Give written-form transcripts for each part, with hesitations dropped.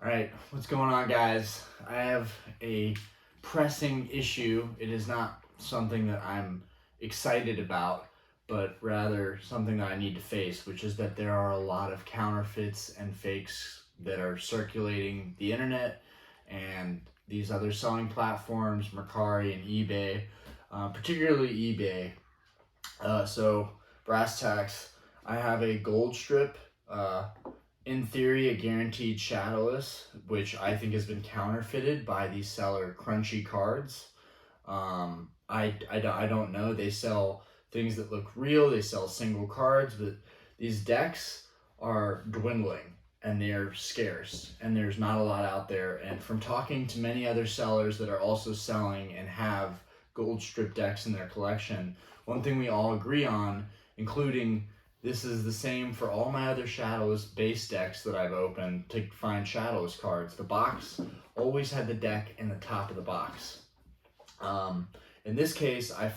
All right, what's going on, guys? I have a pressing issue. It is not something that I'm excited about, but rather something that I need to face, which is that there are a lot of counterfeits and fakes that are circulating the internet and these other selling platforms, Mercari and eBay, particularly eBay. So brass tacks, I have a gold strip, in theory, a guaranteed shadowless, which I think has been counterfeited by these seller Crunchy Cards. I don't know. They sell things that look real. They sell single cards, but these decks are dwindling and they're scarce and there's not a lot out there. And from talking to many other sellers that are also selling and have gold strip decks in their collection, one thing we all agree on, including this is the same for all my other shadowless base decks that I've opened to find shadowless cards. The box always had the deck in the top of the box. In this case, I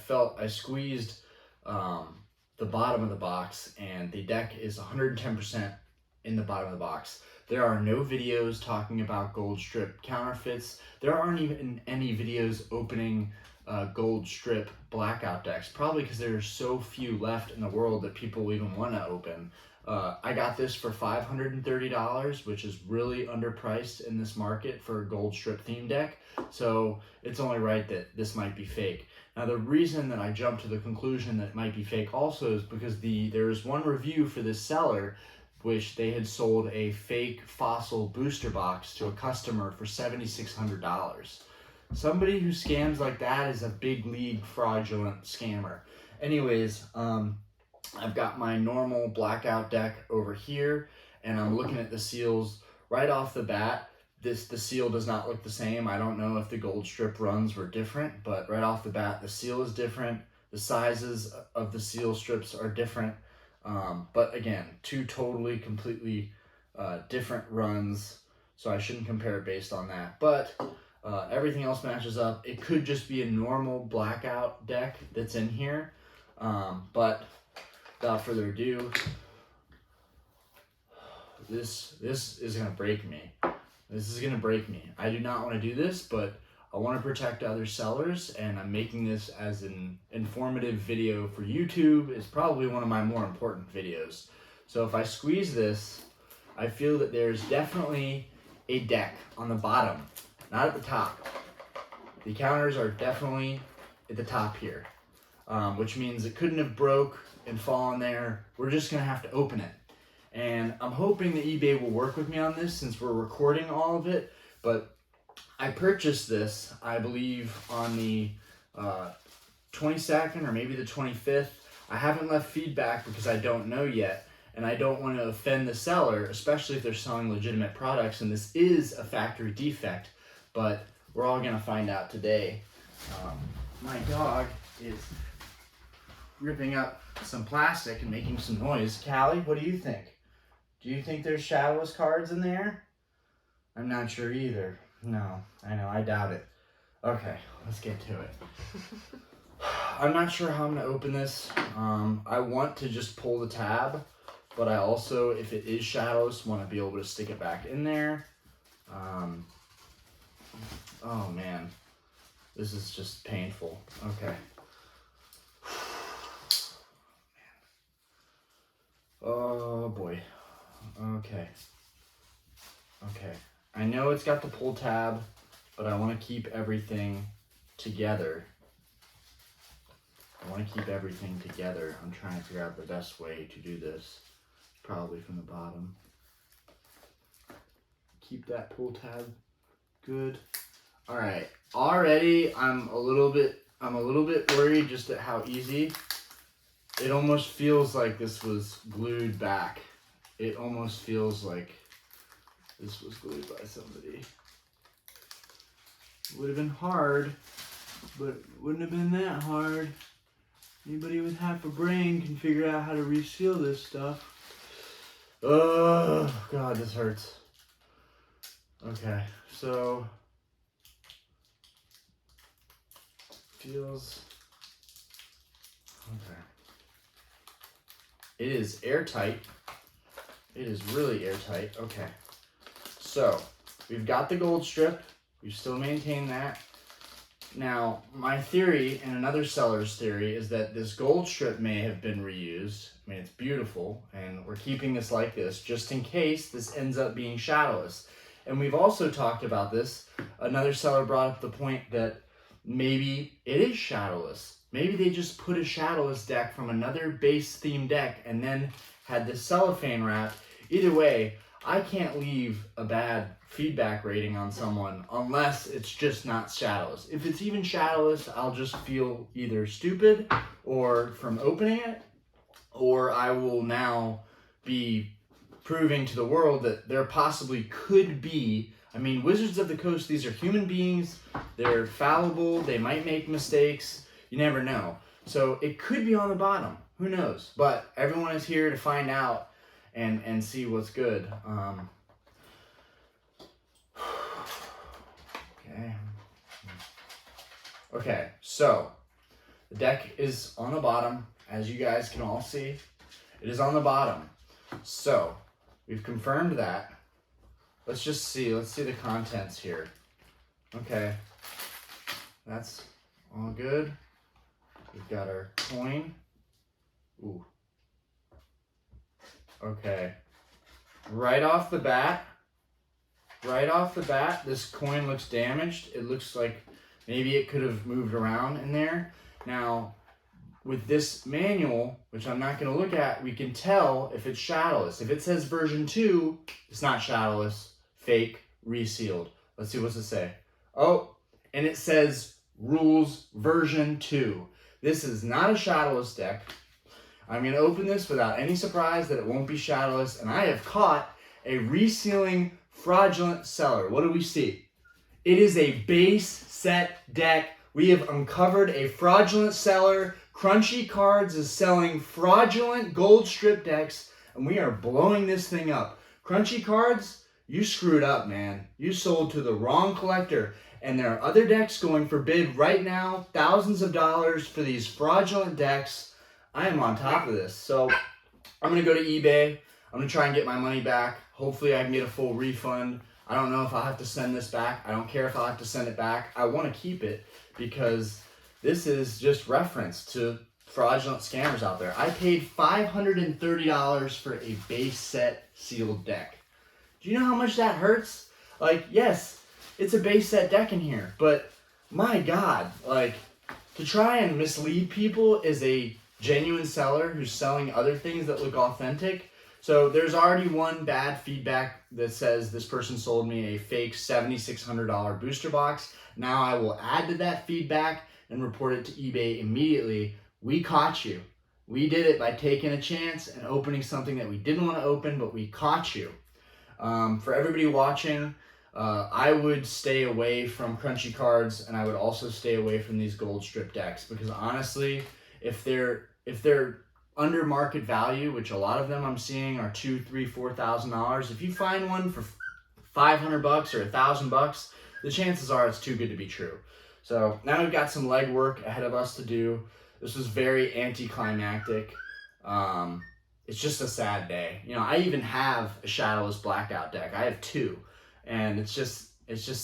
squeezed the bottom of the box and the deck is 110% in the bottom of the box. There are no videos talking about gold strip counterfeits. There aren't even any videos opening gold strip blackout decks, probably because there are so few left in the world that people even want to open. I got this for $530, which is really underpriced in this market for a gold strip theme deck, so it's only right that this might be fake. Now, the reason that I jumped to the conclusion that it might be fake also is because there's one review for this seller which they had sold a fake fossil booster box to a customer for $7,600. Somebody who scams like that is a big league fraudulent scammer. Anyways, I've got my normal blackout deck over here, and I'm looking at the seals right off the bat. The seal does not look the same. I don't know if the gold strip runs were different, but right off the bat, the seal is different. The sizes of the seal strips are different. But again, two totally, completely different runs, so I shouldn't compare it based on that. But everything else matches up. It could just be a normal blackout deck that's in here. But without further ado, this is going to break me. This is going to break me. I do not want to do this, but I want to protect other sellers, and I'm making this as an informative video for YouTube. It's probably one of my more important videos. So if I squeeze this, I feel that there's definitely a deck on the bottom, not at the top. The counters are definitely at the top here, which means it couldn't have broke and fallen there. We're just going to have to open it. And I'm hoping that eBay will work with me on this since we're recording all of it, but I purchased this, I believe, on the 22nd or maybe the 25th. I haven't left feedback because I don't know yet, and I don't want to offend the seller, especially if they're selling legitimate products, and this is a factory defect, but we're all going to find out today. My dog is ripping up some plastic and making some noise. Callie, what do you think? Do you think there's shadowless cards in there? I'm not sure either. No, I know, I doubt it. Okay, let's get to it. I'm not sure how I'm going to open this. I want to just pull the tab, but I also, if it is shadowless, want to be able to stick it back in there. Oh man, this is just painful. Okay. Oh boy. Okay. I know it's got the pull tab, but I want to keep everything together. I'm trying to figure out the best way to do this. Probably from the bottom. Keep that pull tab good. All right. Already, I'm a little bit worried just at how easy. It almost feels like this was glued back. It almost feels like this was glued by somebody. It would have been hard, but it wouldn't have been that hard. Anybody with half a brain can figure out how to reseal this stuff. Oh, God, this hurts. Okay, so feels okay. It is airtight. It is really airtight. Okay. So, we've got the gold strip. We still maintain that. Now, my theory and another seller's theory is that this gold strip may have been reused. I mean, it's beautiful, and we're keeping this like this just in case this ends up being shadowless. And we've also talked about this. Another seller brought up the point that maybe it is shadowless. Maybe they just put a shadowless deck from another base theme deck and then had this cellophane wrap. Either way, I can't leave a bad feedback rating on someone unless it's just not shadowless. If it's even shadowless, I'll just feel either stupid or from opening it, or I will now be proving to the world that there possibly could be. I mean, Wizards of the Coast, these are human beings. They're fallible. They might make mistakes. You never know. So it could be on the bottom. Who knows? But everyone is here to find out and see what's good. Okay, so the deck is on the bottom, as you guys can all see. It is on the bottom. So we've confirmed that. Let's just see. Let's see the contents here. Okay, that's all good. We've got our coin. Ooh. Okay. Right off the bat, this coin looks damaged. It looks like maybe it could have moved around in there. Now, with this manual, which I'm not going to look at, we can tell if it's shadowless. If it says version 2, it's not shadowless. Fake, resealed. Let's see, what's it say? Oh, and it says rules version 2. This is not a shadowless deck. I'm going to open this without any surprise that it won't be shadowless, and I have caught a resealing fraudulent seller. What do we see? It is a base set deck. We have uncovered a fraudulent seller. Crunchy Cards is selling fraudulent gold strip decks, and we are blowing this thing up. Crunchy Cards, you screwed up, man. You sold to the wrong collector, and there are other decks going for bid right now, thousands of dollars for these fraudulent decks. I am on top of this. So I'm going to go to eBay. I'm going to try and get my money back. Hopefully I can get a full refund. I don't know if I'll have to send this back. I don't care if I'll have to send it back. I want to keep it because this is just reference to fraudulent scammers out there. I paid $530 for a base set sealed deck. Do you know how much that hurts? Like, yes, it's a base set deck in here, but my God, like, to try and mislead people is a genuine seller who's selling other things that look authentic. So there's already one bad feedback that says this person sold me a fake $7,600 booster box. Now I will add to that feedback and report it to eBay immediately. We caught you. We did it by taking a chance and opening something that we didn't want to open, but we caught you. For everybody watching, I would stay away from Crunchy Cards, and I would also stay away from these gold strip decks because honestly, if they're under market value, which a lot of them I'm seeing are $2,000, $3,000, $4,000, if you find one for $500 or $1,000, the chances are it's too good to be true. So now we've got some legwork ahead of us to do. This was very anticlimactic. It's just a sad day. You know, I even have a Shadowless Blackout deck. I have 2, and it's just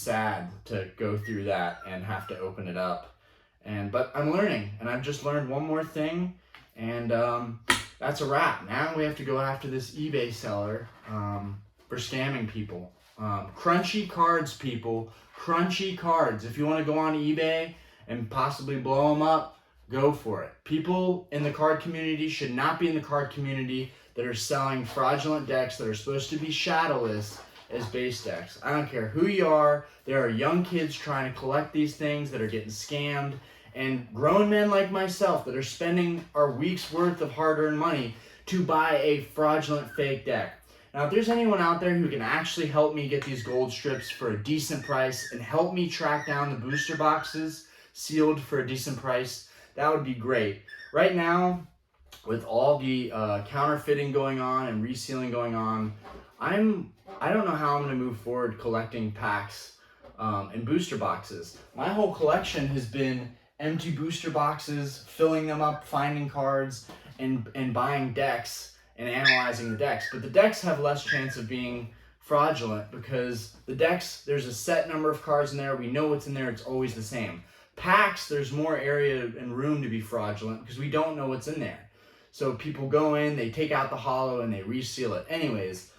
sad to go through that and have to open it up. But I'm learning, and I've just learned one more thing, and that's a wrap. Now we have to go after this eBay seller for scamming people. Crunchy Cards, people. Crunchy Cards. If you want to go on eBay and possibly blow them up, go for it. People in the card community should not be in the card community that are selling fraudulent decks that are supposed to be shadowless as base decks. I don't care who you are. There are young kids trying to collect these things that are getting scammed, and grown men like myself that are spending our week's worth of hard-earned money to buy a fraudulent fake deck. Now, if there's anyone out there who can actually help me get these gold strips for a decent price and help me track down the booster boxes sealed for a decent price, that would be great. Right now, with all the counterfeiting going on and resealing going on, I don't know how I'm going to move forward collecting packs and booster boxes. My whole collection has been empty booster boxes, filling them up, finding cards, and buying decks and analyzing the decks. But the decks have less chance of being fraudulent because the decks, there's a set number of cards in there. We know what's in there. It's always the same. Packs, there's more area and room to be fraudulent because we don't know what's in there. So people go in, they take out the holo, and they reseal it. Anyways,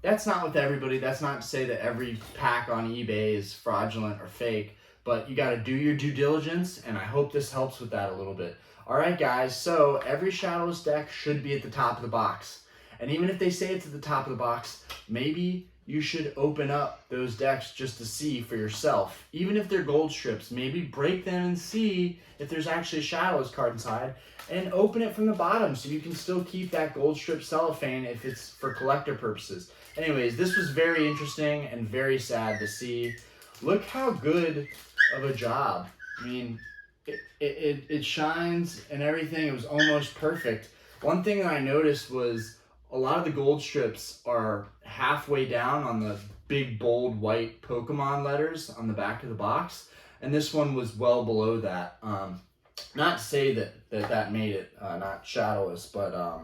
that's not with everybody. That's not to say that every pack on eBay is fraudulent or fake, but you got to do your due diligence, and I hope this helps with that a little bit. All right, guys, so every Shadowless deck should be at the top of the box. And even if they say it's at the top of the box, maybe you should open up those decks just to see for yourself. Even if they're gold strips, maybe break them and see if there's actually a Shadowless card inside, and open it from the bottom so you can still keep that gold strip cellophane if it's for collector purposes. Anyways, this was very interesting and very sad to see. Look how good of a job. I mean, it shines and everything. It was almost perfect. One thing that I noticed was a lot of the gold strips are halfway down on the big, bold, white Pokemon letters on the back of the box. And this one was well below that. Not to say that made it not shadowless, but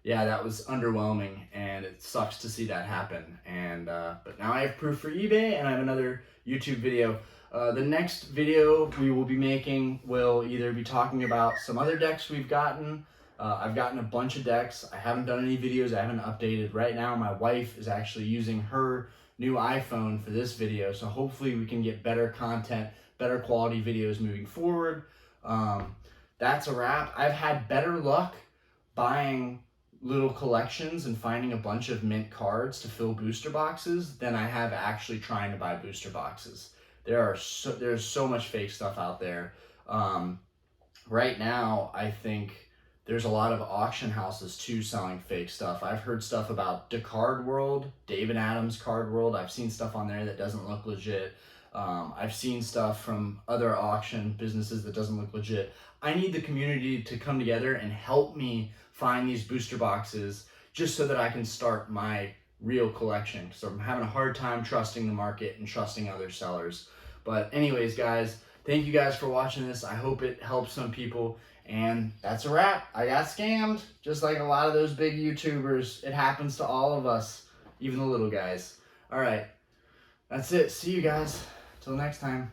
yeah, that was underwhelming, and it sucks to see that happen. And but now I have proof for eBay, and I have another YouTube video. The next video we will be making will either be talking about some other decks we've gotten. I've gotten a bunch of decks. I haven't done any videos. I haven't updated. Right now, my wife is actually using her new iPhone for this video, so hopefully we can get better content, better quality videos moving forward. That's a wrap. I've had better luck buying little collections and finding a bunch of mint cards to fill booster boxes than I have actually trying to buy booster boxes. There's so much fake stuff out there. Right now, I think there's a lot of auction houses too selling fake stuff. I've heard stuff about Card World, David Adams Card World. I've seen stuff on there that doesn't look legit. I've seen stuff from other auction businesses that doesn't look legit. I need the community to come together and help me find these booster boxes just so that I can start my real collection. So I'm having a hard time trusting the market and trusting other sellers. But anyways, guys, thank you guys for watching this. I hope it helps some people. And that's a wrap. I got scammed, just like a lot of those big YouTubers. It happens to all of us, even the little guys. All right, that's it. See you guys. Till next time.